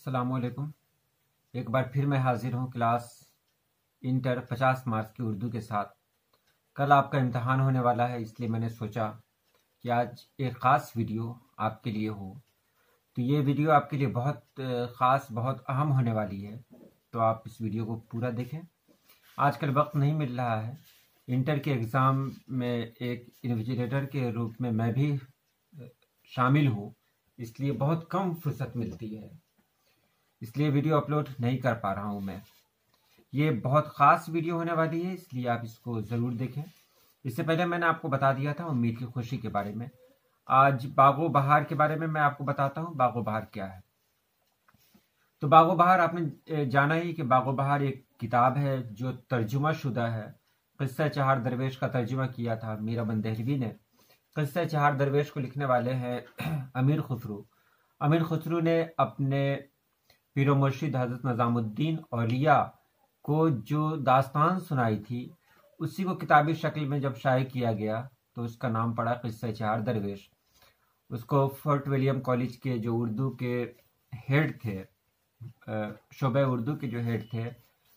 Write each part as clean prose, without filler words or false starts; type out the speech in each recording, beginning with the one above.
अस्सलामुअलैकुम। एक बार फिर मैं हाजिर हूँ क्लास इंटर 50 मार्क्स की उर्दू के साथ। कल आपका इम्तहान होने वाला है, इसलिए मैंने सोचा कि आज एक ख़ास वीडियो आपके लिए हो। तो ये वीडियो आपके लिए बहुत ख़ास, बहुत अहम होने वाली है, तो आप इस वीडियो को पूरा देखें। आजकल वक्त नहीं मिल रहा है। इंटर के एग्ज़ाम में एक इन्विजिलेटर के रूप में मैं भी शामिल हूँ, इसलिए बहुत कम फुर्सत मिलती है, इसलिए वीडियो अपलोड नहीं कर पा रहा हूँ मैं। ये बहुत ख़ास वीडियो होने वाली है, इसलिए आप इसको ज़रूर देखें। इससे पहले मैंने आपको बता दिया था उम्मीद की खुशी के बारे में। आज बागो बहार के बारे में मैं आपको बताता हूँ बागो बहार क्या है। तो बागो बहार आपने जाना ही कि बागो बहार एक किताब है जो तर्जुमा शुदा है। क़िस्सा चहार दरवेश का तर्जुमा किया था मीराबंद देहलवी ने। क़िस्सा चहार दरवेश को लिखने वाले हैं अमीर खुसरो। अमीर खुसरो ने अपने पीर मुर्शिद हज़रत निज़ामुद्दीन औलिया को जो दास्तान सुनाई थी, उसी को किताबी शक्ल में जब शाये किया गया तो उसका नाम पड़ा क़िस्सा चहार दरवेश। उसको फोर्ट विलियम कॉलेज के जो उर्दू के हेड थे, शोबे उर्दू के जो हेड थे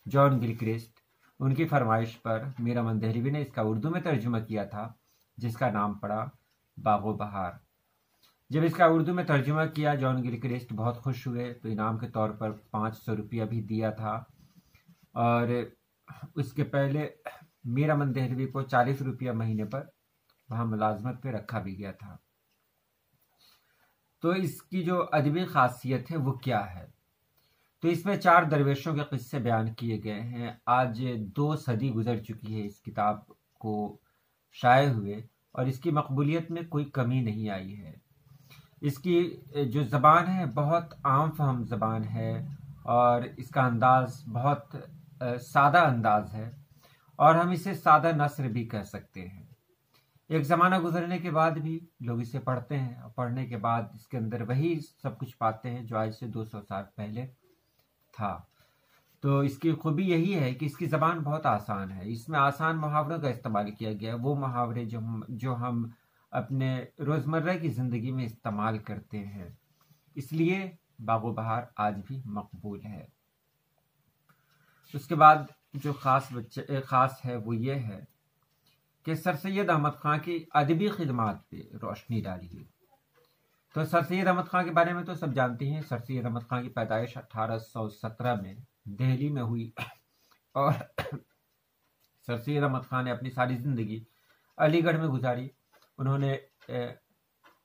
जॉन गिलक्रिस्ट, उनकी फरमाइश पर मीराबंद देहलवी ने इसका उर्दू में तर्जुमा किया था, जिसका नाम पड़ा बागो बहार। जब इसका उर्दू में तर्जुमा किया जॉन गिलक्रिस्ट बहुत खुश हुए, तो इनाम के तौर पर 500 रुपया भी दिया था, और उसके पहले मीराबंद देहलवी को 40 रुपया महीने पर वहाँ मुलाजमत पे रखा भी गया था। तो इसकी जो अदबी खासियत है वो क्या है? तो इसमें 4 दरवेशों के किस्से बयान किए गए हैं। आज 2 सदी गुजर चुकी है इस किताब को शाये हुए, और इसकी मकबूलियत में कोई कमी नहीं आई है। इसकी जो ज़बान है बहुत आम फहम ज़बान है, और इसका अंदाज़ बहुत सादा अंदाज़ है, और हम इसे सादा नस्र भी कह सकते हैं। एक ज़माना गुजरने के बाद भी लोग इसे पढ़ते हैं, और पढ़ने के बाद इसके अंदर वही सब कुछ पाते हैं जो आज से 200 साल पहले था। तो इसकी खूबी यही है कि इसकी ज़बान बहुत आसान है। इसमें आसान मुहावरों का इस्तेमाल किया गया है, वो मुहावरे जो हम अपने रोज़मर्रा की ज़िंदगी में इस्तेमाल करते हैं, इसलिए बागो बहार आज भी मकबूल है। उसके बाद जो ख़ास है वो ये है कि सर सैयद अहमद ख़ान की अदबी खिदमात पे रोशनी डाली है। तो सर सैयद अहमद ख़ान के बारे में तो सब जानते हैं। सर सैयद अहमद ख़ान की पैदाइश 1817 में दिल्ली में हुई, और सर सैयद अहमद ख़ान ने अपनी सारी ज़िंदगी अलीगढ़ में गुजारी। उन्होंने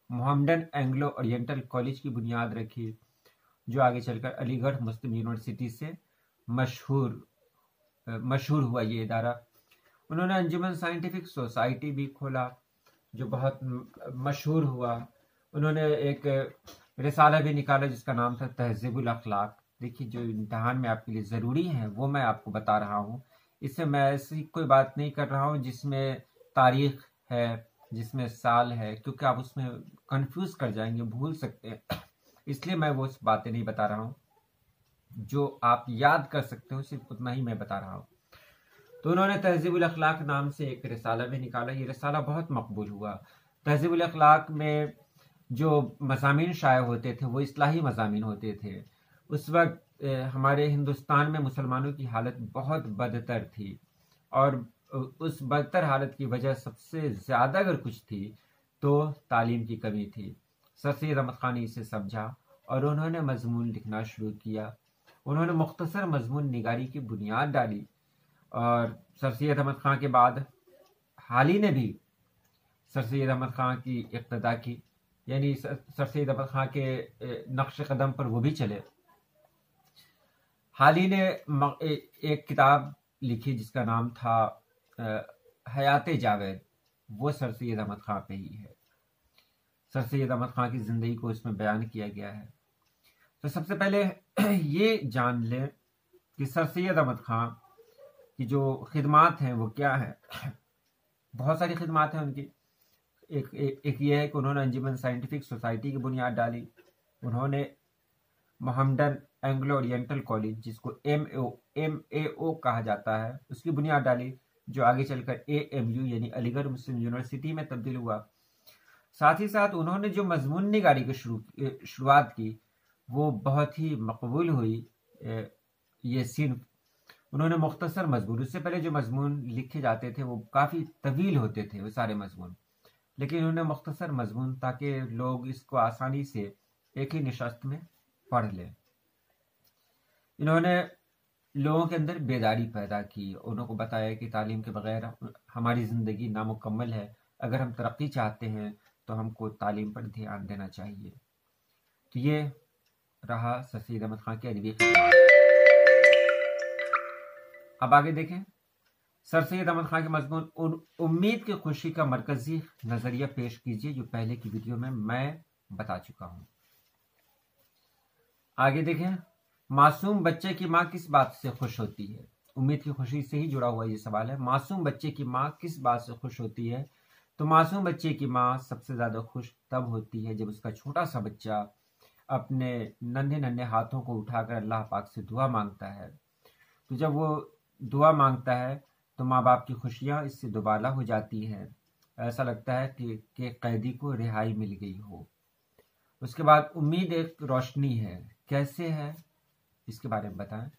मोहम्मडन एंग्लो ओरिएंटल कॉलेज की बुनियाद रखी, जो आगे चलकर अलीगढ़ मुस्लिम यूनिवर्सिटी से मशहूर हुआ ये इदारा। उन्होंने अंजुमन साइंटिफिक सोसाइटी भी खोला, जो बहुत मशहूर हुआ। उन्होंने एक रिसाला भी निकाला जिसका नाम था तहज़ीबुल अखलाक। देखिए, जो इम्तहान में आपके लिए ज़रूरी है वो मैं आपको बता रहा हूँ। इससे मैं ऐसी कोई बात नहीं कर रहा हूँ जिसमें तारीख है, जिसमें साल है, क्योंकि आप उसमें कंफ्यूज कर जाएंगे, भूल सकते हैं। इसलिए मैं वो बातें नहीं बता रहा हूँ, जो आप याद कर सकते हो सिर्फ उतना ही मैं बता रहा हूँ। तो उन्होंने तहज़ीबुल अखलाक नाम से एक रिसाला भी निकाला। ये रिसाला बहुत मकबूल हुआ। तहज़ीबुल अखलाक में जो मज़ामीन शाये होते थे वो इस्लाही मज़ामीन होते थे। उस वक्त हमारे हिंदुस्तान में मुसलमानों की हालत बहुत बदतर थी, और उस बदतर हालत की वजह सबसे ज़्यादा अगर कुछ थी तो तालीम की कमी थी। सर सैयद अहमद ख़ान ने इसे समझा और उन्होंने मज़मून लिखना शुरू किया। उन्होंने मुख्तसर मज़मून निगारी की बुनियाद डाली, और सर सैयद अहमद ख़ान के बाद हाली ने भी सर सैयद अहमद ख़ान की इक़्तिदा की, यानी सर सैयद अहमद ख़ान के नक्श कदम पर वो भी चले। हाली ने एक किताब लिखी जिसका नाम था हयात जावेद। वो सर सैयद अहमद ख़ान पे ही है। सर सैयद अहमद ख़ान की ज़िंदगी को इसमें बयान किया गया है। तो सबसे पहले ये जान लें कि सर सैयद अहमद ख़ान की जो खिदमात हैं वो क्या है। बहुत सारी खिदमात हैं उनकी। एक ये है कि उन्होंने अंजुमन साइंटिफिक सोसाइटी की बुनियाद डाली। उन्होंने मोहम्मडन एंग्लो ओरिएंटल कॉलेज, जिसको MAO कहा जाता है, उसकी बुनियाद डाली, जो आगे चलकर AMU यानी अलीगढ़ मुस्लिम यूनिवर्सिटी में तब्दील हुआ। साथ ही साथ उन्होंने जो मजमून निगारी की शुरुआत की वो बहुत ही मकबूल हुई। ये सिनफ उन्होंने मुख्तसर मजमून, उससे पहले जो मजमून लिखे जाते थे वो काफ़ी तवील होते थे वो सारे मजमून, लेकिन इन्होंने मुख्तसर मजमून ताकि लोग इसको आसानी से एक ही निशस्त में पढ़ लें। इन्होंने लोगों के अंदर बेदारी पैदा की, उनको बताया कि तालीम के बगैर हमारी ज़िंदगी नामुकम्मल है, अगर हम तरक्की चाहते हैं तो हमको तालीम पर ध्यान देना चाहिए। तो ये रहा सर सैयद अहमद ख़ान की अदबी खिदमत। अब आगे देखें, सर सैयद अहमद ख़ान के मज़मून उम्मीद की खुशी का मरकज़ी नज़रिया पेश कीजिए, जो पहले की वीडियो में मैं बता चुका हूँ। आगे देखें, मासूम बच्चे की माँ किस बात से खुश होती है? उम्मीद की खुशी से ही जुड़ा हुआ ये सवाल है। मासूम बच्चे की माँ किस बात से खुश होती है? तो मासूम बच्चे की माँ सबसे ज़्यादा खुश तब होती है जब उसका छोटा सा बच्चा अपने नन्हे नन्हे हाथों को उठाकर अल्लाह पाक से दुआ मांगता है। तो जब वो दुआ मांगता है तो माँ बाप की खुशियाँ इससे दुबाला हो जाती हैं। ऐसा लगता है कि कैदी को रिहाई मिल गई हो। उसके बाद उम्मीद एक रोशनी है। कैसे है, इसके बारे में बताएं।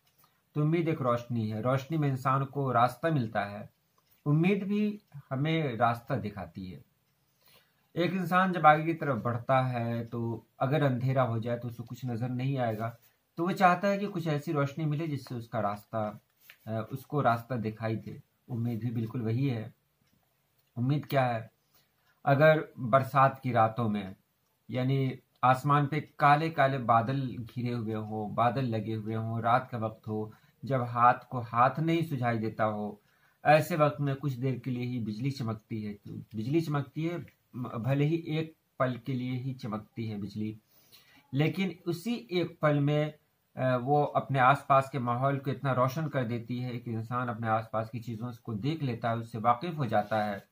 तो उम्मीद एक रोशनी है, रोशनी में इंसान को रास्ता मिलता है। उम्मीद भी हमें रास्ता दिखाती है। एक इंसान जब आगे की तरफ बढ़ता है तो अगर अंधेरा हो जाए तो उसको कुछ नज़र नहीं आएगा, तो वो चाहता है कि कुछ ऐसी रोशनी मिले जिससे उसको रास्ता दिखाई दे। उम्मीद भी बिल्कुल वही है। उम्मीद क्या है? अगर बरसात की रातों में, यानी आसमान पे काले काले बादल घिरे हुए हो, बादल लगे हुए हो, रात का वक्त हो, जब हाथ को हाथ नहीं सुझाई देता हो, ऐसे वक्त में कुछ देर के लिए ही बिजली चमकती है। तो बिजली चमकती है, भले ही एक पल के लिए ही चमकती है बिजली, लेकिन उसी एक पल में वो अपने आसपास के माहौल को इतना रोशन कर देती है कि इंसान अपने आसपास की चीज़ों को देख लेता है, उससे वाकिफ हो जाता है।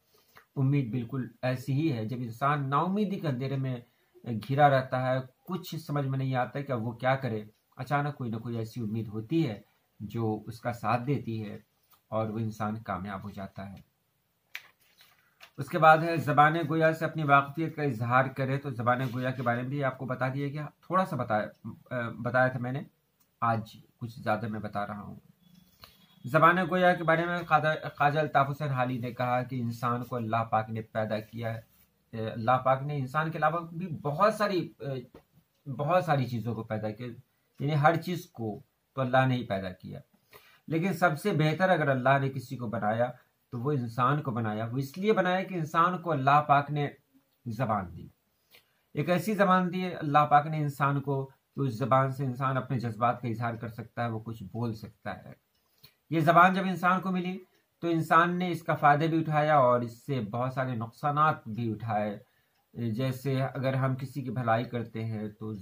उम्मीद बिल्कुल ऐसी ही है। जब इंसान नाउमीदी के अंधेरे में घिरा रहता है, कुछ समझ में नहीं आता है कि अब वो क्या करे, अचानक कोई ना कोई ऐसी उम्मीद होती है जो उसका साथ देती है और वो इंसान कामयाब हो जाता है। उसके बाद है ज़बान गोया से अपनी वाकफियत का इजहार करे। तो ज़बान गोया के बारे में भी आपको बता दिया गया, थोड़ा सा बताया था मैंने, आज कुछ ज़्यादा मैं बता रहा हूँ। ज़बान गोया के बारे में ख्वाजा अल्ताफ़ हुसैन हाली ने कहा कि इंसान को अल्लाह पाक ने पैदा किया है। अल्लाह पाक ने इंसान के अलावा भी बहुत सारी चीज़ों को पैदा किया, यानी हर चीज़ को तो अल्लाह ने ही पैदा किया, लेकिन सबसे बेहतर अगर अल्लाह ने किसी को बनाया तो वो इंसान को बनाया। वो इसलिए बनाया कि इंसान को अल्लाह पाक ने ज़बान दी, एक ऐसी ज़बान दी अल्लाह पाक ने इंसान को कि उस ज़बान से इंसान अपने जज्बात का इजहार कर सकता है, वो कुछ बोल सकता है। ये ज़बान जब इंसान को मिली तो इंसान ने इसका फ़ायदा भी उठाया और इससे बहुत सारे नुकसानात भी उठाए। जैसे अगर हम किसी की भलाई करते हैं तो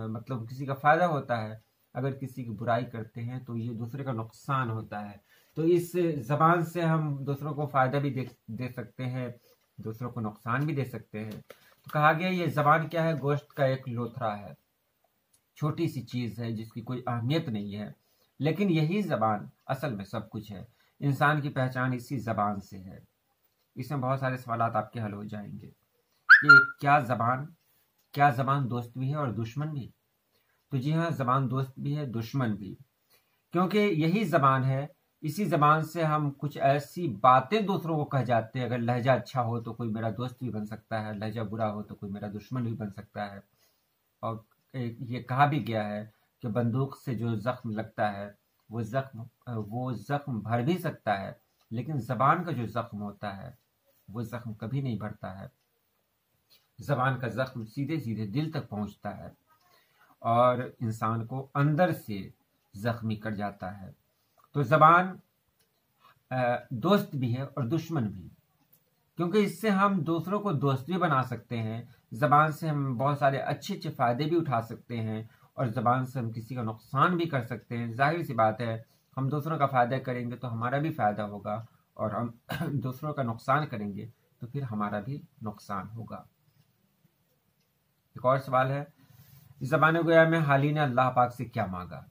मतलब किसी का फ़ायदा होता है, अगर किसी की बुराई करते हैं तो ये दूसरे का नुकसान होता है। तो इस ज़बान से हम दूसरों को फ़ायदा भी दे सकते हैं, दूसरों को नुकसान भी दे सकते हैं। तो कहा गया ये ज़बान क्या है? गोश्त का एक लोथरा है, छोटी सी चीज़ है जिसकी कोई अहमियत नहीं है, लेकिन यही ज़बान असल में सब कुछ है। इंसान की पहचान इसी ज़बान से है। इसमें बहुत सारे सवालात आपके हल हो जाएंगे कि क्या ज़बान दोस्त भी है और दुश्मन भी? तो जी हाँ, ज़बान दोस्त भी है, दुश्मन भी, क्योंकि यही ज़बान है, इसी ज़बान से हम कुछ ऐसी बातें दूसरों को कह जाते हैं। अगर लहजा अच्छा हो तो कोई मेरा दोस्त भी बन सकता है, लहजा बुरा हो तो कोई मेरा दुश्मन भी बन सकता है। और ये कहा भी गया है कि बंदूक से जो ज़ख्म लगता है वो ज़ख्म भर भी सकता है, लेकिन ज़बान का जो ज़ख्म होता है वो ज़ख्म कभी नहीं भरता है। ज़बान का ज़ख्म सीधे सीधे दिल तक पहुंचता है और इंसान को अंदर से ज़ख्मी कर जाता है। तो ज़बान दोस्त भी है और दुश्मन भी, क्योंकि इससे हम दूसरों को दोस्त भी बना सकते हैं। ज़बान से हम बहुत सारे अच्छे अच्छे फ़ायदे भी उठा सकते हैं और ज़बान से हम किसी का नुकसान भी कर सकते हैं। जाहिर सी बात है, हम दूसरों का फ़ायदा करेंगे तो हमारा भी फ़ायदा होगा, और हम दूसरों का नुकसान करेंगे तो फिर हमारा भी नुकसान होगा। एक और सवाल है, ज़बान गोया में हाली ने अल्लाह पाक से क्या मांगा?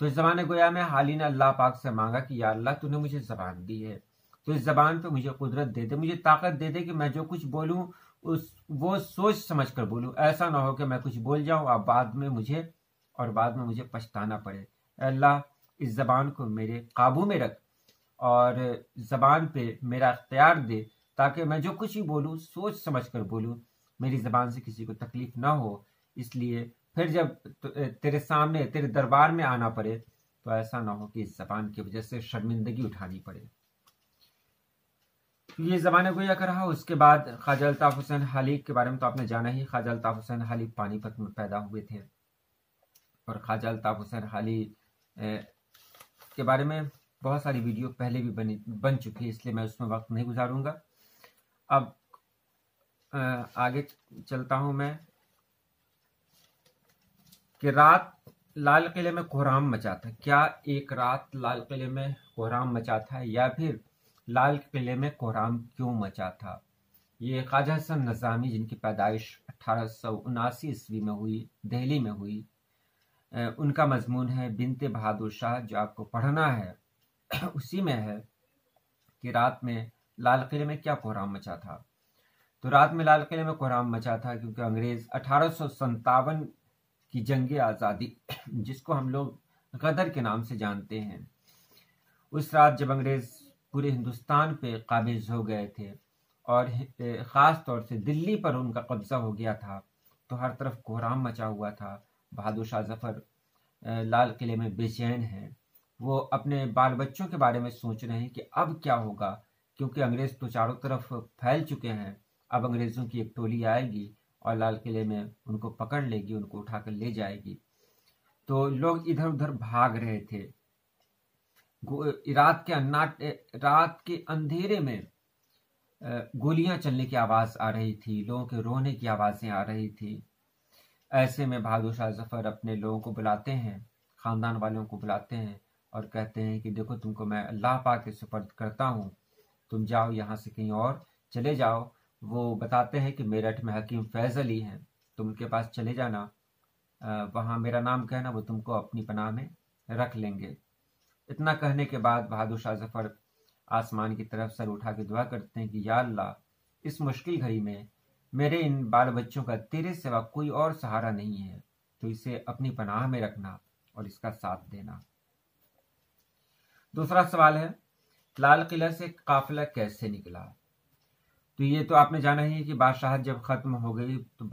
तो इस ज़बान गोया में हाली ने अल्लाह पाक से मांगा कि या अल्लाह, तूने मुझे ज़बान दी है, तो इस ज़बान पे मुझे कुदरत दे दे, मुझे ताकत दे दे कि मैं जो कुछ बोलूँ वो सोच समझ कर बोलूँ। ऐसा ना हो कि मैं कुछ बोल जाऊँ और बाद में मुझे और बाद में मुझे पछताना पड़े। अल्लाह इस ज़बान को मेरे काबू में रख और ज़बान पे मेरा अख्तियार दे, ताकि मैं जो कुछ भी बोलूँ सोच समझ कर बोलूँ, मेरी ज़बान से किसी को तकलीफ़ ना हो। इसलिए फिर जब तेरे सामने तेरे दरबार में आना पड़े तो ऐसा ना हो कि इस ज़बान की वजह से शर्मिंदगी उठानी पड़े। तो ये ज़माने गोया का रहा। उसके बाद ख्वाजा अल्ताफ़ हुसैन हाली के बारे में तो आपने जाना ही। ख्वाजा अल्ताफ़ हुसैन हाली पानीपत में पैदा हुए थे और ख्वाजा अल्ताफ़ हुसैन हाली के बारे में बहुत सारी वीडियो पहले भी बन चुकी है, इसलिए मैं उसमें वक्त नहीं गुजारूंगा। अब आगे चलता हूं मैं कि रात लाल किले में कोहराम मचा था। क्या एक रात लाल किले में कोहराम मचा था या फिर लाल किले में कोहराम क्यों मचा था? ये ख्वाजा हसन नज़ामी, जिनकी पैदाइश 1879 ईस्वी में हुई, दिल्ली में हुई, उनका मजमून है बिनते बहादुर शाह, जो आपको पढ़ना है उसी में है कि रात में लाल किले में क्या कोहराम मचा था। तो रात में लाल किले में कोहराम मचा था क्योंकि अंग्रेज 1857 की जंग आज़ादी, जिसको हम लोग गदर के नाम से जानते हैं, उस रात जब अंग्रेज पूरे हिंदुस्तान पे काबिज हो गए थे और ख़ास तौर से दिल्ली पर उनका कब्जा हो गया था, तो हर तरफ कोहराम मचा हुआ था। बहादुर शाह जफ़र लाल किले में बेचैन हैं। वो अपने बाल बच्चों के बारे में सोच रहे हैं कि अब क्या होगा, क्योंकि अंग्रेज तो चारों तरफ फैल चुके हैं। अब अंग्रेज़ों की एक टोली आएगी और लाल किले में उनको पकड़ लेगी, उनको उठाकर ले जाएगी। तो लोग इधर उधर भाग रहे थे। रात के अंधेरे में गोलियां चलने की आवाज़ आ रही थी, लोगों के रोने की आवाज़ें आ रही थी। ऐसे में बहादुर शाह जफ़र अपने लोगों को बुलाते हैं, ख़ानदान वालों को बुलाते हैं और कहते हैं कि देखो, तुमको मैं अल्लाह पाक के सुपर्द करता हूँ, तुम जाओ यहाँ से कहीं और चले जाओ। वो बताते हैं कि मेरठ में हकीम फैज़ अली हैं, तुम उनके पास चले जाना, वहाँ मेरा नाम कहना, वो तुमको अपनी पनाह में रख लेंगे। इतना कहने के बाद बहादुर शाह जफ़र आसमान की तरफ सर उठा के दुआ करते हैं कि या अल्लाह, इस मुश्किल घड़ी में मेरे इन बाल बच्चों का तेरे सिवा कोई और सहारा नहीं है, तो इसे अपनी पनाह में रखना और इसका साथ देना। दूसरा सवाल है, लाल किला से काफिला कैसे निकला? तो ये तो आपने जाना ही है कि बादशाह जब खत्म हो गई तो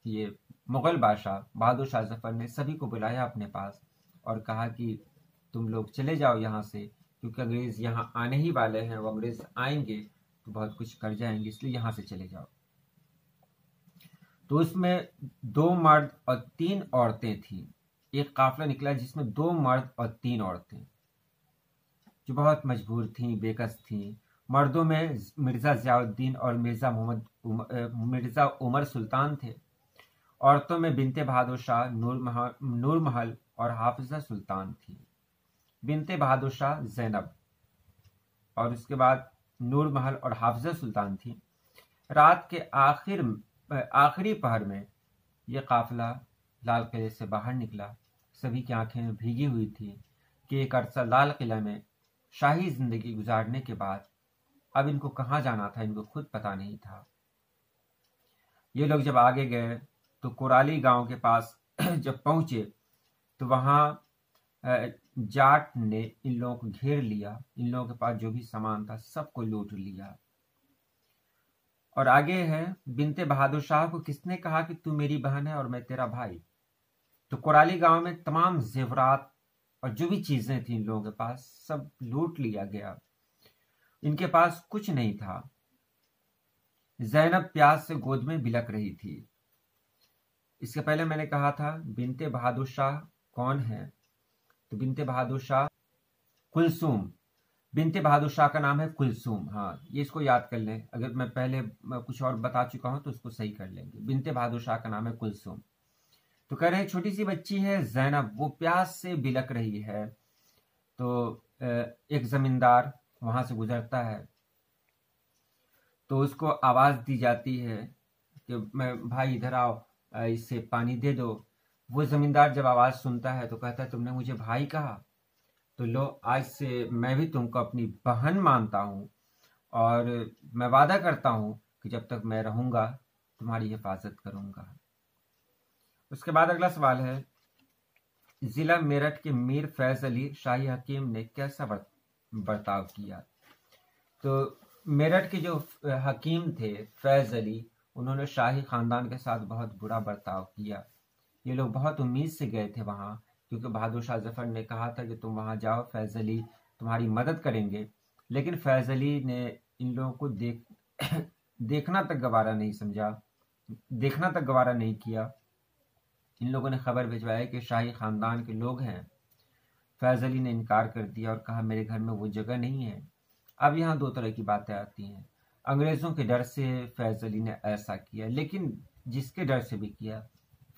ये मुगल बादशाह बहादुर शाह जफर ने सभी को बुलाया अपने पास और कहा कि तुम लोग चले जाओ यहाँ से, क्योंकि अंग्रेज यहाँ आने ही वाले हैं, वो अंग्रेज आएंगे तो बहुत कुछ कर जाएंगे, इसलिए यहाँ से चले जाओ। तो उसमें 2 मर्द और 3 औरतें थी। एक काफिला निकला जिसमें 2 मर्द और 3 औरतें, जो बहुत मजबूर थीं, बेकस थीं। मर्दों में मिर्जा ज़ियाउद्दीन और मिर्जा उमर सुल्तान थे। औरतों में बिनते बहादुर शाह, नूर महल और हाफिजा सुल्तान थी। बिनते बहादुर शाह ज़ैनब और उसके बाद नूर महल और हाफिजा सुल्तान थी। रात के आखिरी पहर में यह काफिला लाल किले से बाहर निकला। सभी की आंखें भीगी हुई थी कि एक अरसा लाल किला में शाही जिंदगी गुजारने के बाद अब इनको कहाँ जाना था, इनको खुद पता नहीं था। ये लोग जब आगे गए तो कोराली गांव के पास जब पहुंचे तो वहां जाट ने इन लोगों को घेर लिया। इन लोगों के पास जो भी सामान था सबको लूट लिया। और आगे है, बिनते बहादुर शाह को किसने कहा कि तू मेरी बहन है और मैं तेरा भाई? तो कोराली गांव में तमाम जेवरात और जो भी चीजें थी इन लोगों के पास सब लूट लिया गया। इनके पास कुछ नहीं था। ज़ैनब प्यास से गोद में बिलक रही थी। इसके पहले मैंने कहा था बिनते बहादुर शाह कौन है, तो बिनते बहादुर शाह कुलसूम, बिनते बहादुर शाह का नाम है कुलसूम। हाँ, ये इसको याद कर लें, अगर मैं पहले कुछ और बता चुका हूं तो उसको सही कर लेंगे। बिनते बहादुर शाह का नाम है कुलसूम। तो कह रहे हैं छोटी सी बच्ची है ज़ैनब, वो प्यास से बिलक रही है। तो एक जमींदार वहां से गुजरता है तो उसको आवाज दी जाती है कि मैं भाई इधर आओ, इससे पानी दे दो। वो जमींदार जब आवाज सुनता है तो कहता है तुमने मुझे भाई कहा, तो लो आज से मैं भी तुमको अपनी बहन मानता हूँ और मैं वादा करता हूँ कि जब तक मैं रहूंगा तुम्हारी हिफाजत करूंगा। उसके बाद अगला सवाल है, जिला मेरठ के मीर फैज अली शाही हकीम ने कैसा बर्ताव किया। तो मेरठ के जो हकीम थे फैज अली, उन्होंने शाही खानदान के साथ बहुत बुरा बर्ताव किया। ये लोग बहुत उम्मीद से गए थे वहाँ, क्योंकि बहादुर शाह जफर ने कहा था कि तुम वहाँ जाओ, फैज अली तुम्हारी मदद करेंगे। लेकिन फैज अली ने इन लोगों को देखना तक गवारा नहीं समझा, देखना तक गवारा नहीं किया। इन लोगों ने खबर भिजवाई कि शाही खानदान के लोग हैं। फैज अली ने इनकार कर दिया और कहा मेरे घर में वो जगह नहीं है। अब यहाँ दो तरह की बातें आती हैं। अंग्रेज़ों के डर से फैज अली ने ऐसा किया, लेकिन जिसके डर से भी किया,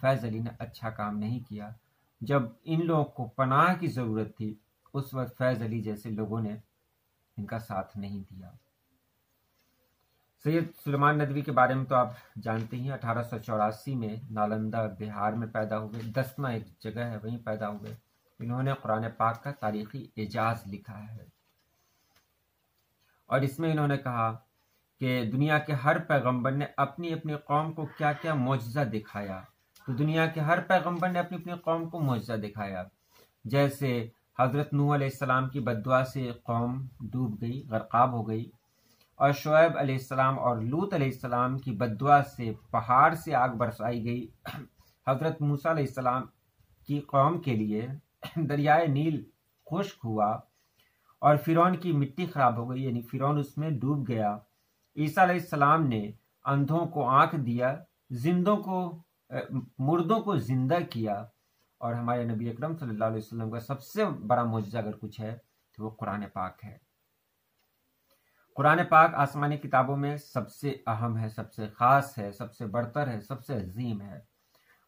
फैज अली ने अच्छा काम नहीं किया। जब इन लोगों को पनाह की ज़रूरत थी, उस वक्त फैज अली जैसे लोगों ने इनका साथ नहीं दिया। सैयद सुलेमान नदवी के बारे में तो आप जानते ही हैं। 1884 में नालंदा बिहार में पैदा हुए। दसना एक जगह है, वहीं पैदा हुए। इन्होंने कुरान पाक का तारीखी एजाज लिखा है और इसमें इन्होंने कहा कि दुनिया के हर पैगंबर ने अपनी अपनी कौम को क्या क्या मौजज़ा दिखाया। तो दुनिया के हर पैगंबर ने अपनी अपनी कौम को मौजज़ा दिखाया। जैसे हज़रत नूह अलैहिस्सलाम की बद्दुआ से कौम डूब गई, गर्काब हो गई, और शुएब अलैहिस्सलाम और लूत अलैहिस्सलाम की बद्दुआ से पहाड़ से आग बरसाई गई। हज़रत मूसा अलैहिस्सलाम की कौम के लिए दरियाए नील खुश्क हुआ और फिरौन की मिट्टी खराब हो गई, यानी फिरौन उसमें डूब गया। ईसा अलैहिस्सलाम ने अंधों को आंख दिया, मुर्दों को जिंदा किया। और हमारे नबी अकरम सल्लल्लाहु अलैहि वसल्लम का सबसे बड़ा मुअज्जिज़ा अगर कुछ है तो वो कुरान पाक है। कुरान पाक आसमानी किताबों में सबसे अहम है, सबसे ख़ास है, सबसे बरतर है, सबसे अजीम है।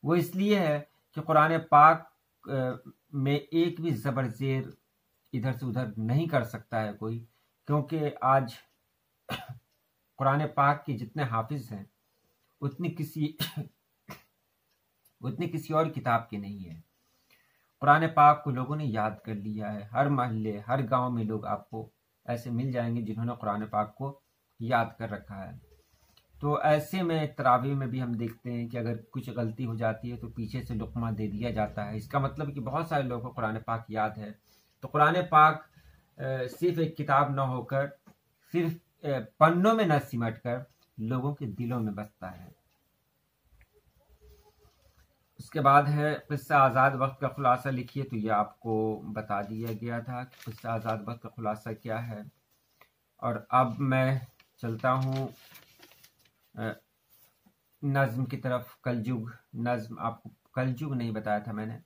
वो इसलिए है कि कुरान पाक में एक भी ज़बर ज़ेर इधर से उधर नहीं कर सकता है कोई, क्योंकि आज कुरान पाक के जितने हाफिज हैं उतनी किसी और किताब की नहीं है। कुरान पाक को लोगों ने याद कर लिया है। हर मोहल्ले, हर गांव में लोग आपको ऐसे मिल जाएंगे जिन्होंने कुरान पाक को याद कर रखा है। तो ऐसे में तरावी में भी हम देखते हैं कि अगर कुछ गलती हो जाती है तो पीछे से लुक़मा दे दिया जाता है। इसका मतलब कि बहुत सारे लोगों को कुरान पाक याद है। तो कुरान पाक सिर्फ एक किताब न होकर, सिर्फ पन्नों में न सिमट कर लोगों के दिलों में बसता है। उसके बाद है क़िस्सा आज़ाद वक्त का खुलासा लिखिए। तो ये आपको बता दिया गया था कि क़िस्सा आज़ाद वक्त का खुलासा क्या है। और अब मैं चलता हूँ नज़्म की तरफ। कलजुग नज़्म, आपको कलजुग नहीं बताया था मैंने,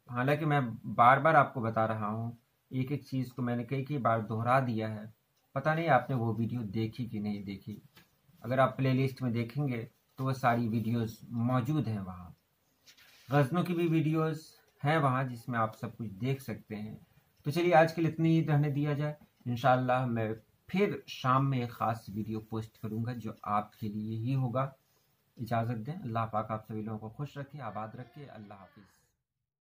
हालांकि मैं बार बार आपको बता रहा हूँ। एक एक चीज़ को मैंने कई बार दोहरा दिया है। पता नहीं आपने वो वीडियो देखी कि नहीं देखी। अगर आप प्लेलिस्ट में देखेंगे तो वो सारी वीडियोस मौजूद हैं वहाँ। गज़लों की भी वीडियोस हैं वहाँ जिसमें आप सब कुछ देख सकते हैं। तो चलिए आज के लिए इतनी ही रहने दिया जाए। इंशाअल्लाह मैं फिर शाम में एक ख़ास वीडियो पोस्ट करूँगा जो आपके लिए ही होगा। इजाज़त दें। अल्लाह पाक आप सभी लोगों को खुश रखे, आबाद रखे। अल्लाह हाफिज़।